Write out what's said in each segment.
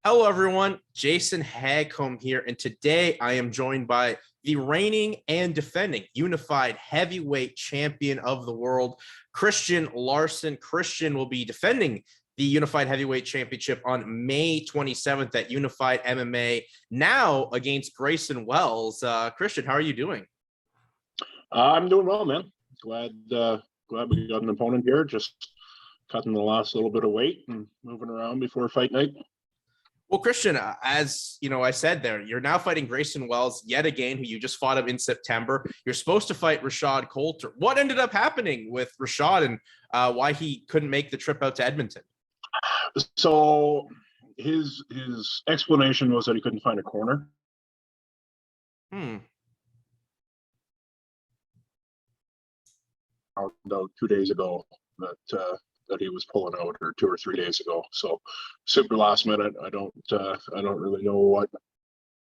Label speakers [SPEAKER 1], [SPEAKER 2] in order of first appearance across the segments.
[SPEAKER 1] Hello, everyone. Jason Hagholm here, and today I am joined by the reigning and defending unified heavyweight champion of the world, Christian Larsen. Christian will be defending the unified heavyweight championship on May 27th at Unified MMA, now against Grayson Wells. Christian, how are you doing?
[SPEAKER 2] I'm doing well, man. Glad we got an opponent here. Just cutting the last little bit of weight and moving around before fight night.
[SPEAKER 1] Well, Christian, as you know, I said there, you're now fighting Grayson Wells yet again, who you just fought him in September. You're supposed to fight Rashad Coulter. What ended up happening with Rashad and why he couldn't make the trip out to Edmonton?
[SPEAKER 2] So his explanation was that he couldn't find a corner. Found out 2 days ago that he was pulling out, or 2 or 3 days ago. So super last minute. I don't really know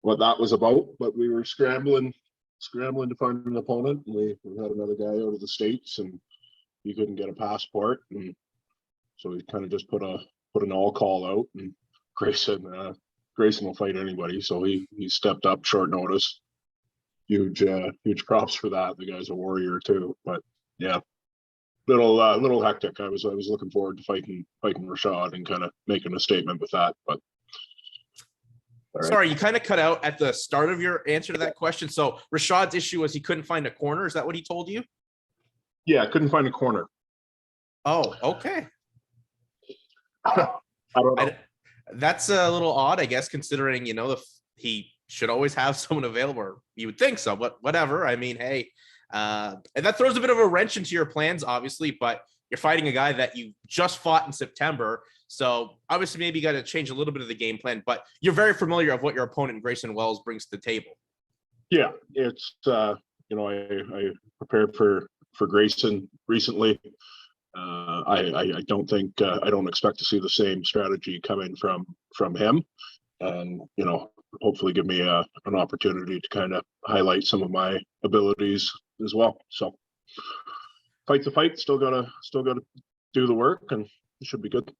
[SPEAKER 2] what that was about, but we were scrambling to find an opponent. And we had another guy out of the States, and he couldn't get a passport, and so we kind of just put an all call out. And Grayson will fight anybody, so he stepped up short notice. Huge props for that. The guy's a warrior too. But yeah, little hectic. I was looking forward to fighting Rashad and kind of making a statement with that. But
[SPEAKER 1] right. Sorry, you kind of cut out at the start of your answer to that question. So Rashad's issue was he couldn't find a corner. Is that what he told you?
[SPEAKER 2] Yeah, couldn't find a corner.
[SPEAKER 1] Oh, okay.
[SPEAKER 2] I don't know.
[SPEAKER 1] That's a little odd, I guess, considering, he should always have someone available. Or you would think so, but whatever. I mean, hey, and that throws a bit of a wrench into your plans, obviously, but you're fighting a guy that you just fought in September. So obviously maybe you got to change a little bit of the game plan, but you're very familiar of what your opponent, Grayson Wells, brings to the table.
[SPEAKER 2] Yeah, it's, I prepared for Grayson recently. I don't expect to see the same strategy coming from him, and hopefully give me an opportunity to kind of highlight some of my abilities as well. So fight's a fight. Still gotta do the work, and it should be good.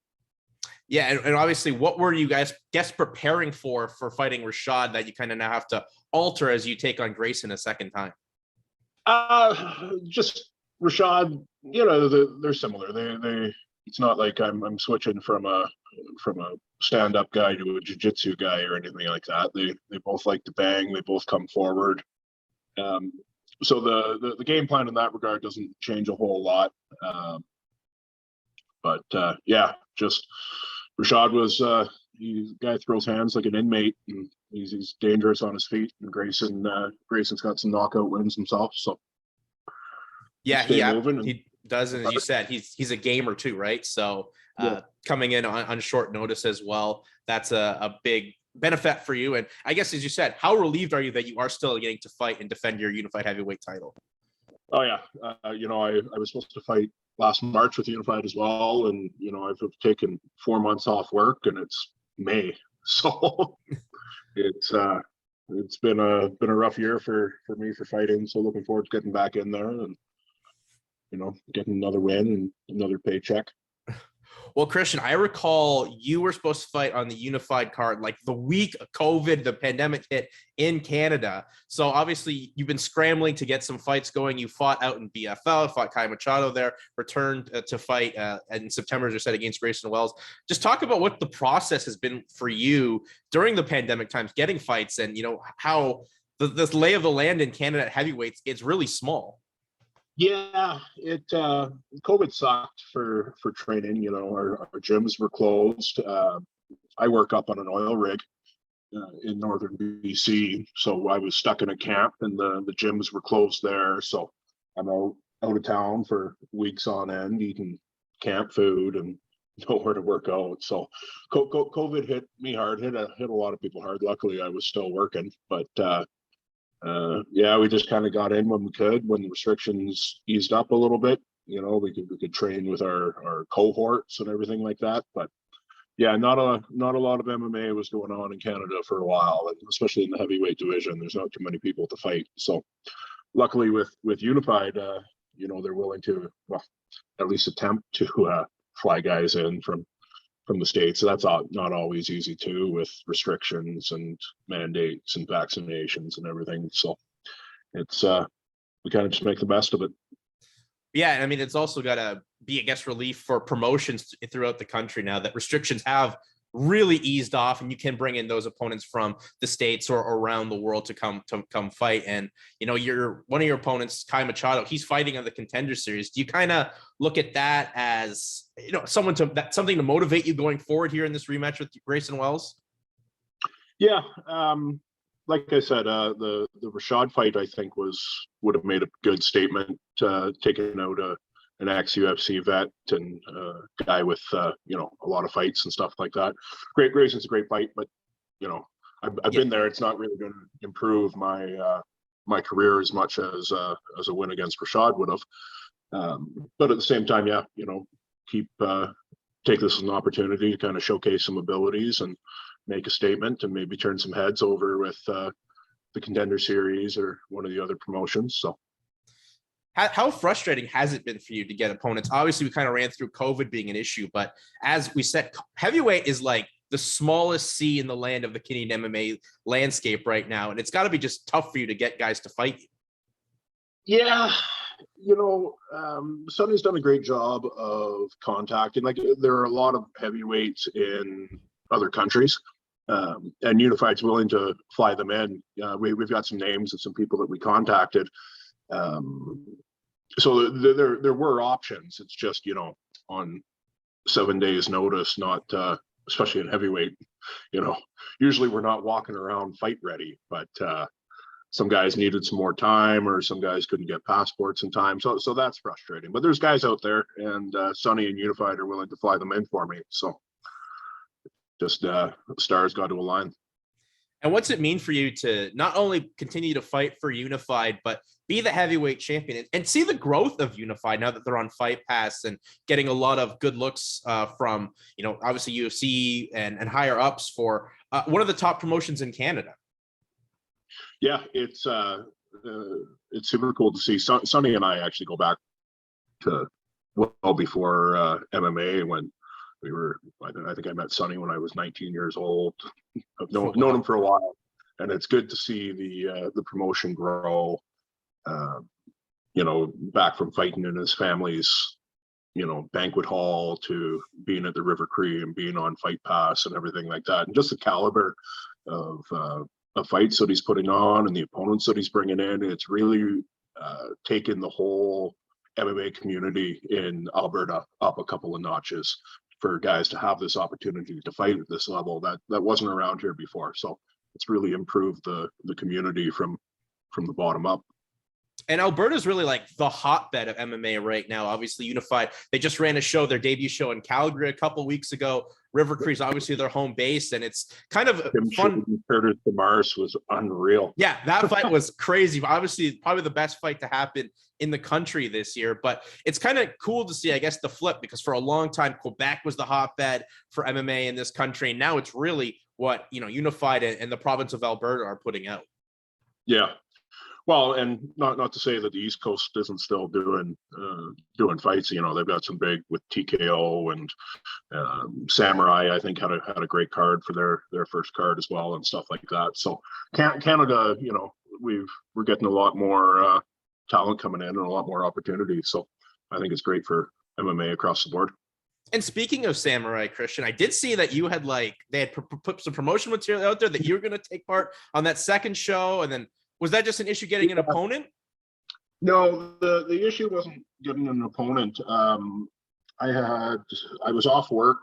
[SPEAKER 1] Yeah, and obviously, what were you guys preparing for fighting Rashad that you kind of now have to alter as you take on Grayson a second time?
[SPEAKER 2] Just Rashad, they're similar. They it's not like I'm switching from a stand-up guy to a jiu-jitsu guy or anything like that. They both like to bang. They both come forward. So the game plan in that regard doesn't change a whole lot. But yeah, just Rashad was the guy throws hands like an inmate, and he's dangerous on his feet. And Grayson's got some knockout wins himself. So
[SPEAKER 1] yeah, he does, and as you said, he's a gamer too, right? So coming in on short notice as well, that's a big benefit for you. And I guess, as you said, how relieved are you that you are still getting to fight and defend your unified heavyweight title?
[SPEAKER 2] Oh yeah, I was supposed to fight last March with Unified as well, and I've taken 4 months off work, and it's May, so it's been a rough year for me for fighting. So looking forward to getting back in there and getting another win and another paycheck.
[SPEAKER 1] Well, Christian, I recall you were supposed to fight on the unified card like the week COVID, the pandemic hit in Canada. So obviously you've been scrambling to get some fights going. You fought out in BFL, fought Machado there, returned to fight in September, as you said, against Grayson Wells. Just talk about what the process has been for you during the pandemic times, getting fights, and how the lay of the land in Canada at heavyweights, it's really small.
[SPEAKER 2] Yeah, COVID sucked for training. Our gyms were closed. I work up on an oil rig in northern BC, so I was stuck in a camp, and the gyms were closed there. So I'm out of town for weeks on end, eating camp food and nowhere to work out. So COVID hit me hard, hit a lot of people hard. Luckily, I was still working, but yeah, we just kind of got in when we could, when the restrictions eased up a little bit. We could train with our cohorts and everything like that. But yeah, not a lot of MMA was going on in Canada for a while, and especially in the heavyweight division. There's not too many people to fight. So luckily with Unified, they're willing to, well, at least attempt to fly guys in from the States. So that's not always easy too, with restrictions and mandates and vaccinations and everything. So it's we kind of just make the best of it.
[SPEAKER 1] Yeah, and I mean, it's also got to be, I guess, relief for promotions throughout the country now that restrictions have really eased off, and you can bring in those opponents from the States or around the world to come fight. And you know, one of your opponents, Kai Machado, he's fighting on the Contender Series. Do you kind of look at that as, you know, something to motivate you going forward here in this rematch with Grayson Wells?
[SPEAKER 2] Yeah, like I said, the Rashad fight, I think, would have made a good statement, taking out an ex-UFC vet and a guy with you know, a lot of fights and stuff like that. Grayson's a great fight, but you know, I've been there. It's not really going to improve my career as much as a win against Rashad would have. But at the same time, yeah, you know, take this as an opportunity to kind of showcase some abilities and make a statement and maybe turn some heads over with the Contender Series or one of the other promotions. So
[SPEAKER 1] how frustrating has it been for you to get opponents? Obviously, we kind of ran through COVID being an issue, but as we said, heavyweight is like the smallest C in the land of the Canadian MMA landscape right now, and it's got to be just tough for you to get guys to fight you.
[SPEAKER 2] Yeah, you know, Sonny's done a great job of contacting. Like, there are a lot of heavyweights in other countries, and Unified's willing to fly them in. We've got some names of some people that we contacted. So there were options. It's just, you know, on 7 days notice, not especially in heavyweight, you know, usually we're not walking around fight ready, but some guys needed some more time, or some guys couldn't get passports in time. So that's frustrating, but there's guys out there, and Sonny and Unified are willing to fly them in for me. So just stars got to align.
[SPEAKER 1] And what's it mean for you to not only continue to fight for Unified, but be the heavyweight champion and see the growth of Unified now that they're on Fight Pass and getting a lot of good looks from, you know, obviously UFC and higher ups for one of the top promotions in Canada?
[SPEAKER 2] Yeah, it's super cool to see. Sonny and I actually go back to well before MMA, when we were, I think I met Sonny when I was 19 years old. I've known him for a while, and it's good to see the promotion grow. You know, back from fighting in his family's, you know, banquet hall to being at the River Cree and being on Fight Pass and everything like that, and just the caliber of fights that he's putting on and the opponents that he's bringing in. It's really taken the whole MMA community in Alberta up a couple of notches, for guys to have this opportunity to fight at this level that wasn't around here before. So it's really improved the community from the bottom up.
[SPEAKER 1] And Alberta is really like the hotbed of MMA right now. Obviously, Unified, they just ran a show, their debut show in Calgary a couple of weeks ago. River Cree is obviously their home base, and it's kind of fun.
[SPEAKER 2] Curtis Demars was unreal.
[SPEAKER 1] Yeah, that fight was crazy. Obviously, probably the best fight to happen in the country this year. But it's kind of cool to see, I guess, the flip, because for a long time, Quebec was the hotbed for MMA in this country. And now it's really what, you know, Unified and the province of Alberta are putting out.
[SPEAKER 2] Yeah. Well, and not to say that the East Coast isn't still doing fights. You know, they've got some big with TKO, and Samurai, I think, had a great card for their first card as well, and stuff like that. So Canada, you know, we're getting a lot more talent coming in and a lot more opportunities. So I think it's great for MMA across the board.
[SPEAKER 1] And speaking of Samurai, Christian, I did see that you had they had put some promotion material out there that you were going to take part on that second show, and then was that just an issue getting an opponent?
[SPEAKER 2] No, the issue wasn't getting an opponent. I was off work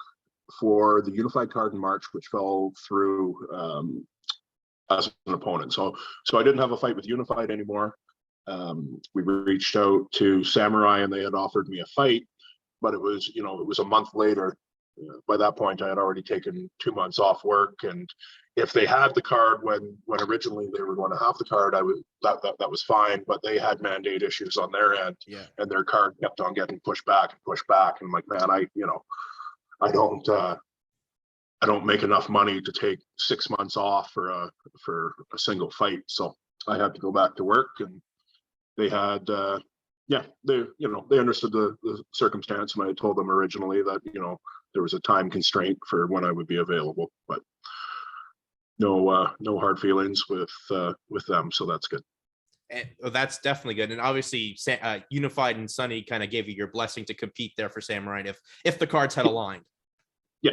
[SPEAKER 2] for the Unified card in March, which fell through as an opponent. So I didn't have a fight with Unified anymore. We reached out to Samurai, and they had offered me a fight, but it was a month later. By that point, I had already taken 2 months off work, and if they had the card when originally they were going to have the card, that was fine. But they had mandate issues on their end,
[SPEAKER 1] yeah,
[SPEAKER 2] and their card kept on getting pushed back. And I'm like, man, I don't make enough money to take 6 months off for a single fight, so I had to go back to work, and they had yeah, they understood the circumstance, and I told them originally that there was a time constraint for when I would be available, but no hard feelings with them, so that's good.
[SPEAKER 1] And that's definitely good. And obviously, Unified and Sunny kind of gave you your blessing to compete there for Samurai if the cards had aligned.
[SPEAKER 2] Yeah.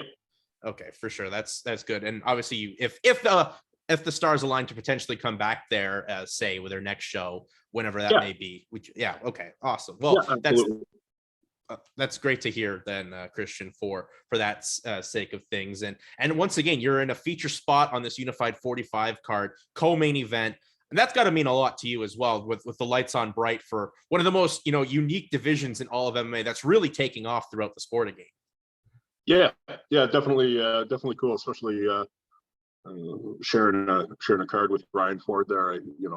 [SPEAKER 1] Okay, for sure. That's good. And obviously, if the stars align to potentially come back there, say with their next show, whenever that may be. Yeah. Okay. Awesome. Well, that's great to hear then, Christian, for that sake of things. And once again, you're in a feature spot on this Unified 45 card, co-main event. And that's got to mean a lot to you as well, with the lights on bright for one of the most, unique divisions in all of MMA that's really taking off throughout the sport again.
[SPEAKER 2] Yeah, definitely cool, especially sharing a card with Brian Ford there.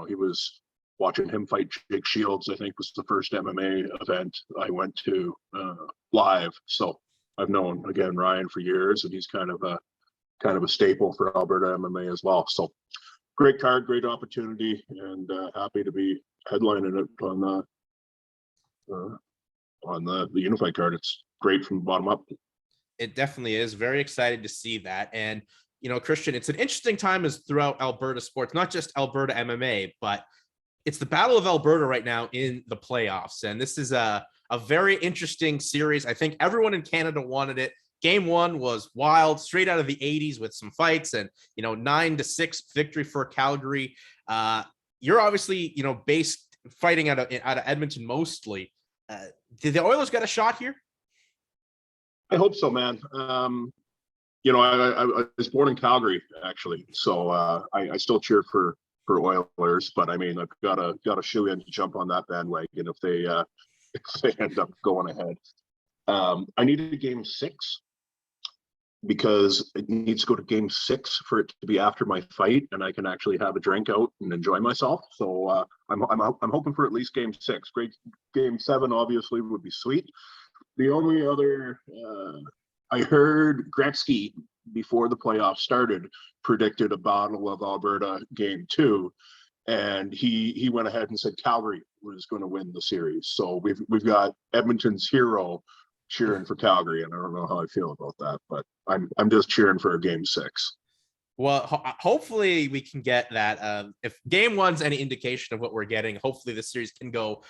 [SPEAKER 2] He was watching him fight Jake Shields. I think was the first MMA event I went to live. So I've known Ryan for years, and he's kind of a staple for Alberta MMA as well. So great card, great opportunity, and happy to be headlining it on the Unified card. It's great from the bottom up.
[SPEAKER 1] It definitely is. Very excited to see that. And, Christian, it's an interesting time as throughout Alberta sports, not just Alberta MMA, but it's the Battle of Alberta right now in the playoffs. And this is a very interesting series. I think everyone in Canada wanted it. Game one was wild, straight out of the 80s with some fights and, 9-6 victory for Calgary. You're obviously, based fighting out of Edmonton mostly. Did the Oilers get a shot here?
[SPEAKER 2] I hope so, man. I was born in Calgary, actually, so I still cheer for Oilers, but I mean, I've got a shoe in to jump on that bandwagon if they end up going ahead. I needed a game 6 because it needs to go to game 6 for it to be after my fight, and I can actually have a drink out and enjoy myself. So I'm hoping for at least game 6. Great, game 7 obviously would be sweet. The only other I heard Gretzky before the playoffs started predicted a Battle of Alberta game 2, and he went ahead and said Calgary was going to win the series. So we've got Edmonton's hero cheering for Calgary, and I don't know how I feel about that, but I'm just cheering for a game 6.
[SPEAKER 1] Well, hopefully we can get that. If game 1's any indication of what we're getting, hopefully this series can go.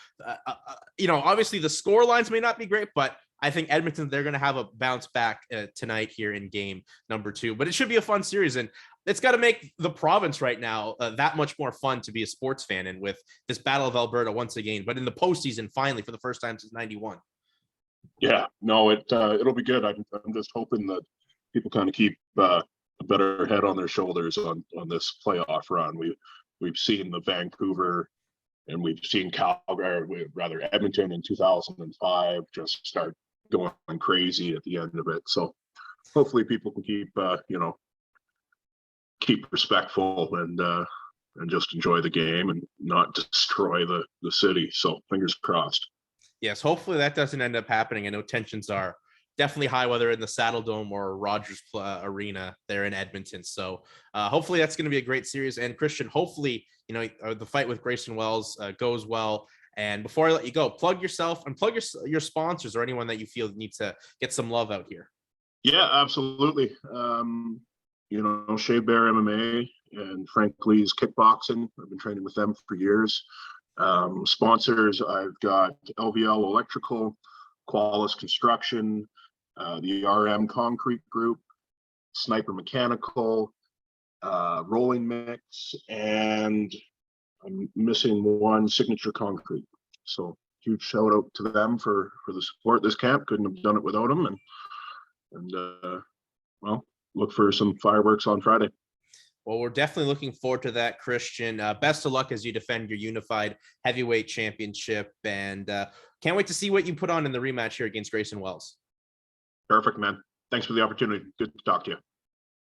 [SPEAKER 1] Obviously the score lines may not be great, but I think Edmonton, they're going to have a bounce back tonight here in game number 2. But it should be a fun series, and it's got to make the province right now that much more fun to be a sports fan in, with this Battle of Alberta once again, but in the postseason finally for the first time since '91.
[SPEAKER 2] Yeah, no, it'll be good. I'm just hoping that people kind of keep a better head on their shoulders on this playoff run. We've seen the Vancouver, and we've seen Calgary, rather Edmonton in 2005, just start going crazy at the end of it. So hopefully people can keep respectful and just enjoy the game and not destroy the city. So fingers crossed.
[SPEAKER 1] Yes, hopefully that doesn't end up happening. I know tensions are definitely high, whether in the Saddle Dome or Rogers Arena there in Edmonton. So hopefully that's going to be a great series. And Christian, hopefully, the fight with Grayson Wells goes well. And before I let you go, plug yourself and plug your sponsors or anyone that you feel needs to get some love out here.
[SPEAKER 2] Yeah, absolutely. Shea Bear MMA and Frank Lee's Kickboxing. I've been training with them for years. Sponsors, I've got LVL Electrical, Qualis Construction, the RM Concrete Group, Sniper Mechanical, Rolling Mix, and I'm missing one, Signature Concrete. So huge shout out to them for the support this camp. Couldn't have done it without them. And look for some fireworks on Friday.
[SPEAKER 1] Well, we're definitely looking forward to that, Christian. Best of luck as you defend your Unified Heavyweight Championship, and can't wait to see what you put on in the rematch here against Grayson Wells.
[SPEAKER 2] Perfect, man. Thanks for the opportunity. Good to talk to you.